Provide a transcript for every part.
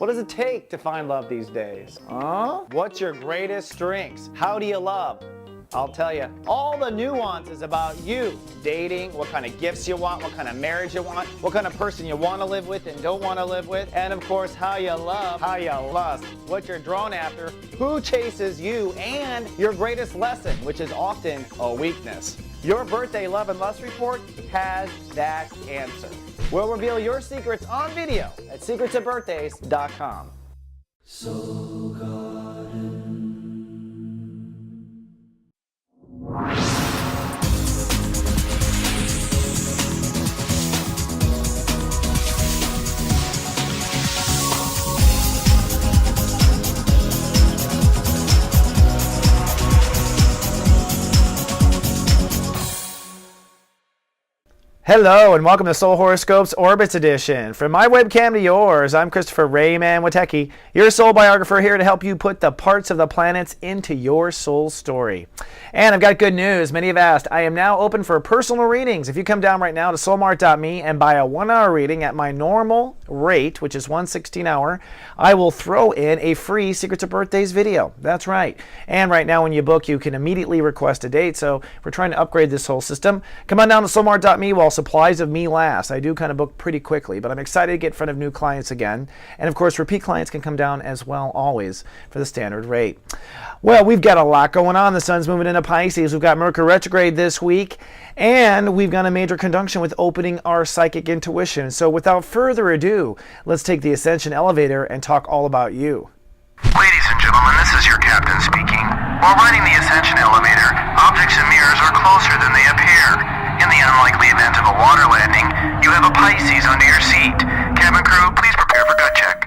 What does it take to find love these days? Huh? What's your greatest strengths? How do you love? I'll tell you all the nuances about you, dating, what kind of gifts you want, what kind of marriage you want, what kind of person you want to live with and don't want to live with, and of course how you love, how you lust, what you're drawn after, who chases you, and your greatest lesson, which is often a weakness. Your birthday love and lust report has that answer. We'll reveal your secrets on video at secretsofbirthdays.com. Hello and welcome to Soul Horoscopes Orbits Edition. From my webcam to yours, I'm Christopher Rayman Witecki, your soul biographer here to help you put the parts of the planets into your soul story. And I've got good news. Many have asked, I am now open for personal readings. If you come down right now to soulmart.me and buy a 1-hour reading at my normal rate, which is $116 an hour, I will throw in a free Secrets of Birthdays video. That's right. And right now when you book, you can immediately request a date. So we're trying to upgrade this whole system. Come on down to soulmart.me while supplies of me last. I do kind of book pretty quickly, but I'm excited to get in front of new clients again. And of course, repeat clients can come down as well, always, for the standard rate. Well, we've got a lot going on. The sun's moving into Pisces. We've got Mercury retrograde this week, and we've got a major conjunction with opening our psychic intuition. So without further ado, let's take the Ascension elevator and talk all about you. Ladies and gentlemen, this is your captain speaking. While riding the Ascension elevator, objects and mirrors are closer than they appear. In the unlikely event of a water landing, you have a Pisces under your seat. Cabin crew, please prepare for gut check.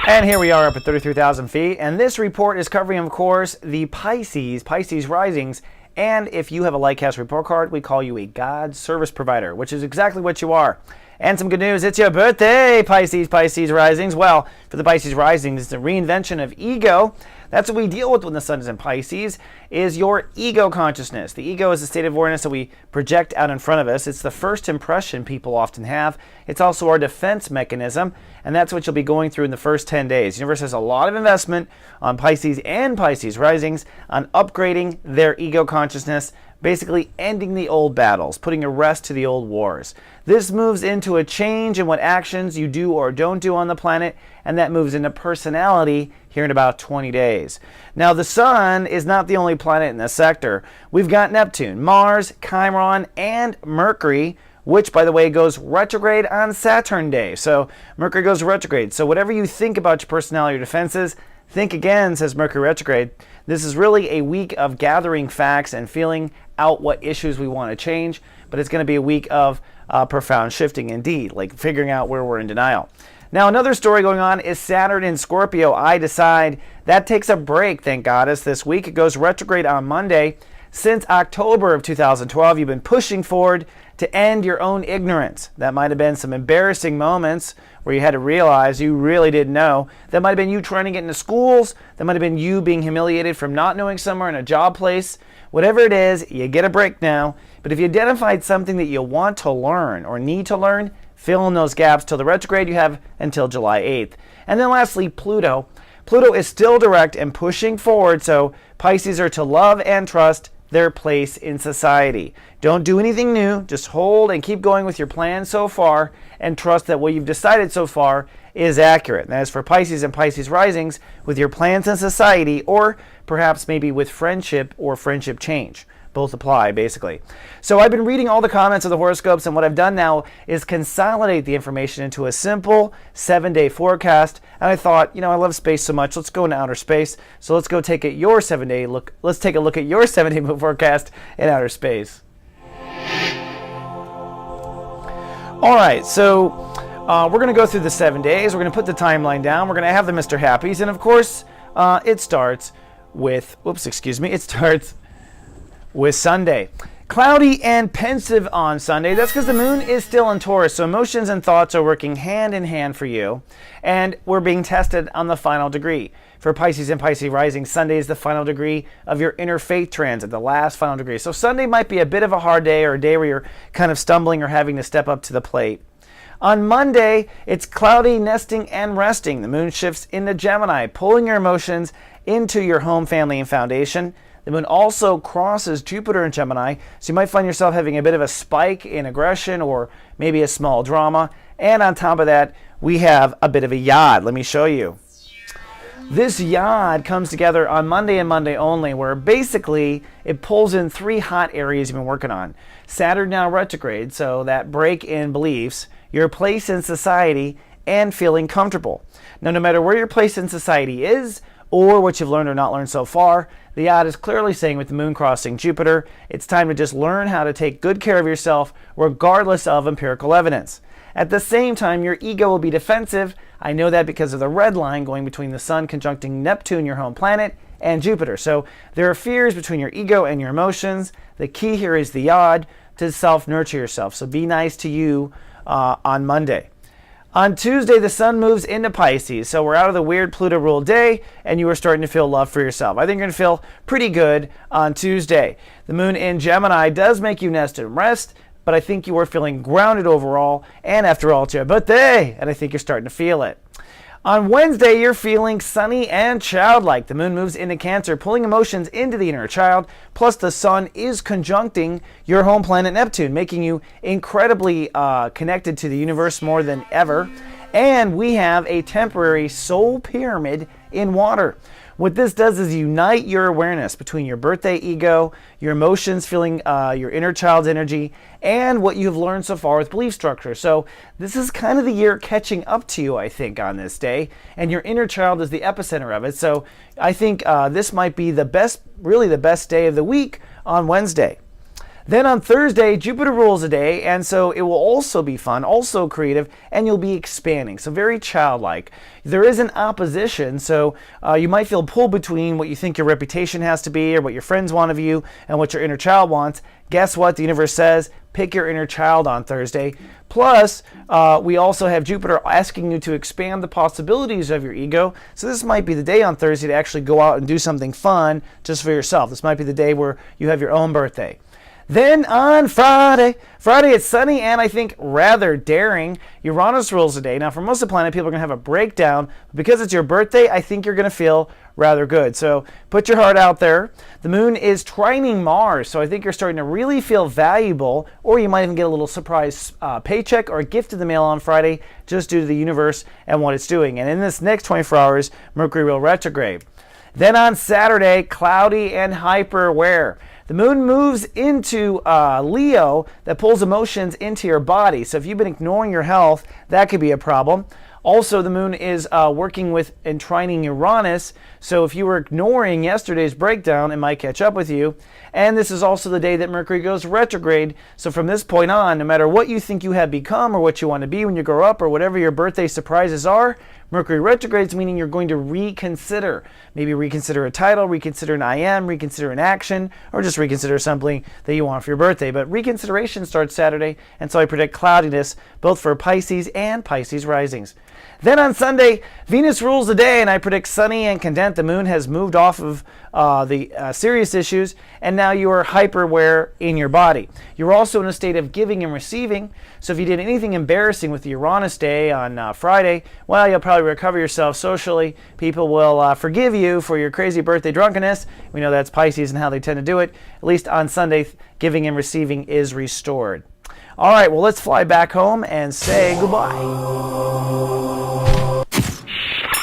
And here we are up at 33,000 feet, and this report is covering, of course, the Pisces risings. And if you have a Lightcast report card, we call you a God service provider, which is exactly what you are. And some good news, it's your birthday, Pisces risings. Well, for the Pisces risings, it's a reinvention of ego. That's what we deal with when the sun is in Pisces, is your ego consciousness. The ego is a state of awareness that we project out in front of us. It's the first impression people often have. It's also our defense mechanism, and that's what you'll be going through in the first 10 days. The universe has a lot of investment on Pisces and Pisces risings on upgrading their ego consciousness, basically ending the old battles, putting a rest to the old wars. This moves into a change in what actions you do or don't do on the planet, and that moves into personality here in about 20 days. Now, the sun is not the only planet in this sector. We've got Neptune, Mars, Chiron, and Mercury, which, by the way, goes retrograde on Saturn Day. So Mercury goes retrograde. So whatever you think about your personality or defenses, think again, says Mercury retrograde. This is really a week of gathering facts and feeling out what issues we want to change, but it's going to be a week of profound shifting indeed, like figuring out where we're in denial. Now, another story going on is Saturn in Scorpio. I decide that takes a break, thank goddess, this week. It goes retrograde on Monday. Since October of 2012, you've been pushing forward to end your own ignorance. That might have been some embarrassing moments where you had to realize you really didn't know. That might have been you trying to get into schools. That might have been you being humiliated from not knowing somewhere in a job place. Whatever it is, you get a break now. But if you identified something that you want to learn or need to learn, fill in those gaps till the retrograde. You have until July 8th. And then lastly, Pluto. Pluto is still direct and pushing forward, so Pisces are to love and trust their place in society. Don't do anything new. Just hold and keep going with your plan so far and trust that what you've decided so far is accurate. And as for Pisces and Pisces risings, with your plans in society or perhaps maybe with friendship or friendship change. Both apply, basically. So I've been reading all the comments of the horoscopes, and what I've done now is consolidate the information into a simple 7-day forecast. And I thought, I love space so much. Let's go into outer space. So let's go take your 7-day look. Let's take a look at your 7-day forecast in outer space. All right, so we're going to go through the 7 days. We're going to put the timeline down. We're going to have the Mr. Happies, and of course, it starts with. It starts with Sunday. Cloudy and pensive on Sunday. That's because the moon is still in Taurus, so emotions and thoughts are working hand in hand for you, and we're being tested on the final degree. For Pisces and Pisces rising, Sunday is the final degree of your inner faith transit, the last final degree. So Sunday might be a bit of a hard day or a day where you're kind of stumbling or having to step up to the plate. On Monday, it's cloudy, nesting, and resting. The moon shifts into Gemini, pulling your emotions into your home, family, and foundation. The moon also crosses Jupiter in Gemini, so you might find yourself having a bit of a spike in aggression or maybe a small drama. And on top of that, we have a bit of a yod. Let me show you. This yod comes together on Monday and Monday only, where basically it pulls in 3 hot areas you've been working on. Saturn now retrograde, so that break in beliefs, your place in society, and feeling comfortable. Now, no matter where your place in society is, or what you've learned or not learned so far, the yod is clearly saying with the moon crossing Jupiter, it's time to just learn how to take good care of yourself regardless of empirical evidence. At the same time, your ego will be defensive. I know that because of the red line going between the Sun conjuncting Neptune, your home planet, and Jupiter. So there are fears between your ego and your emotions. The key here is the yod to self-nurture yourself. So be nice to you on Monday. On Tuesday, the Sun moves into Pisces. So we're out of the weird Pluto-ruled day, and you are starting to feel love for yourself. I think you're going to feel pretty good on Tuesday. The moon in Gemini does make you nest and rest, but I think you are feeling grounded overall, and after all, it's your birthday, and I think you're starting to feel it. On Wednesday, you're feeling sunny and childlike. The moon moves into Cancer, pulling emotions into the inner child, plus the Sun is conjuncting your home planet Neptune, making you incredibly connected to the universe more than ever. And we have a temporary soul pyramid in water. What this does is unite your awareness between your birthday ego, your emotions, feeling your inner child's energy, and what you've learned so far with belief structure. So this is kind of the year catching up to you, I think, on this day, and your inner child is the epicenter of it. So I think this might be the best, really the best day of the week on Wednesday. Then on Thursday, Jupiter rules the day, and so it will also be fun, also creative, and you'll be expanding, so very childlike. There is an opposition, so you might feel pulled between what you think your reputation has to be or what your friends want of you and what your inner child wants. Guess what? The universe says, pick your inner child on Thursday. Plus, we also have Jupiter asking you to expand the possibilities of your ego. So this might be the day on Thursday to actually go out and do something fun just for yourself. This might be the day where you have your own birthday. Then on Friday it's sunny and I think rather daring. Uranus rules the day. Now for most of the planet, people are going to have a breakdown. Because it's your birthday, I think you're going to feel rather good. So put your heart out there. The moon is trining Mars, so I think you're starting to really feel valuable, or you might even get a little surprise paycheck or a gift in the mail on Friday just due to the universe and what it's doing. And in this next 24 hours, Mercury will retrograde. Then on Saturday, cloudy and hyper aware. The moon moves into Leo that pulls emotions into your body. So if you've been ignoring your health, that could be a problem. Also, the moon is working with and trining Uranus. So if you were ignoring yesterday's breakdown, it might catch up with you. And this is also the day that Mercury goes retrograde. So from this point on, no matter what you think you have become or what you want to be when you grow up or whatever your birthday surprises are, Mercury retrogrades, meaning you're going to reconsider. Maybe reconsider a title, reconsider an IM, reconsider an action, or just reconsider something that you want for your birthday. But reconsideration starts Saturday, and so I predict cloudiness both for Pisces and Pisces risings. Then on Sunday, Venus rules the day, and I predict sunny and content. The moon has moved off of the serious issues, and now you are hyper-aware in your body. You're also in a state of giving and receiving, so if you did anything embarrassing with the Uranus day on Friday, well, you'll probably recover yourself socially. People will forgive you for your crazy birthday drunkenness. We know that's Pisces and how they tend to do it. At least on Sunday, giving and receiving is restored. All right, well, let's fly back home and say goodbye.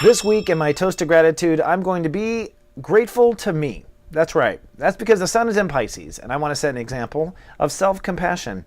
This week in my toast of gratitude, I'm going to be grateful to me. That's right. That's because the sun is in Pisces, and I want to set an example of self-compassion.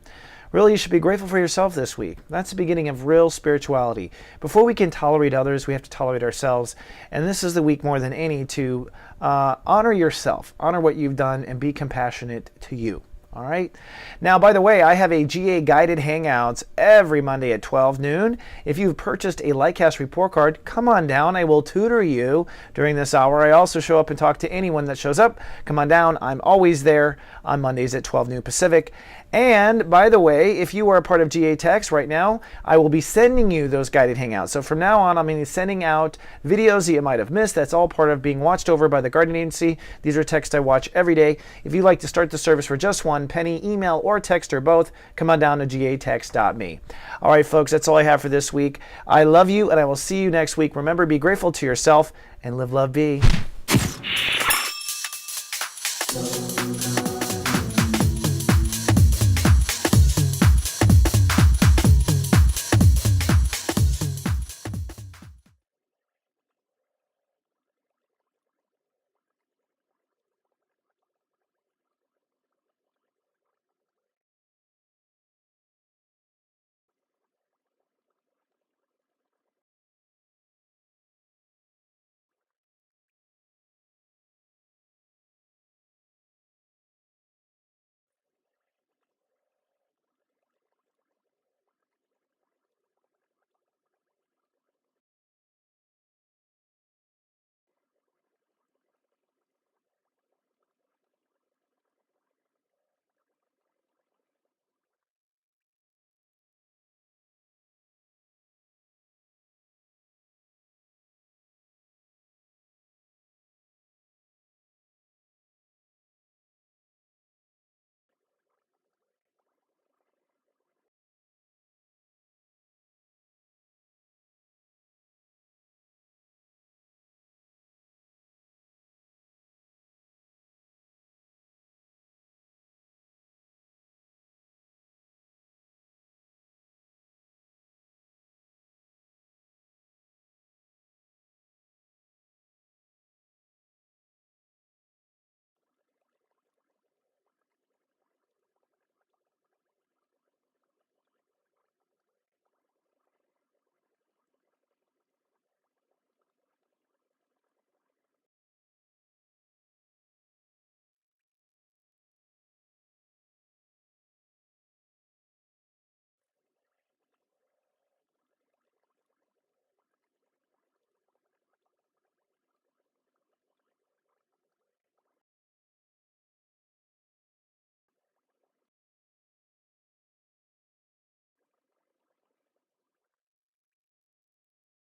Really, you should be grateful for yourself this week. That's the beginning of real spirituality. Before we can tolerate others, we have to tolerate ourselves. And this is the week more than any to honor yourself, honor what you've done, and be compassionate to you. All right. Now, by the way, I have a GA guided hangouts every Monday at 12 noon. If you've purchased a Lightcast report card, come on down. I will tutor you during this hour. I also show up and talk to anyone that shows up. Come on down. I'm always there on Mondays at 12 noon Pacific. And by the way, if you are a part of GA Text right now, I will be sending you those guided hangouts. So from now on, I'm going to be sending out videos that you might have missed. That's all part of being watched over by the Guardian Agency. These are texts I watch every day. If you'd like to start the service for just one penny, email or text or both, come on down to gatext.me. All right, folks, that's all I have for this week. I love you, and I will see you next week. Remember, be grateful to yourself and live, love, be.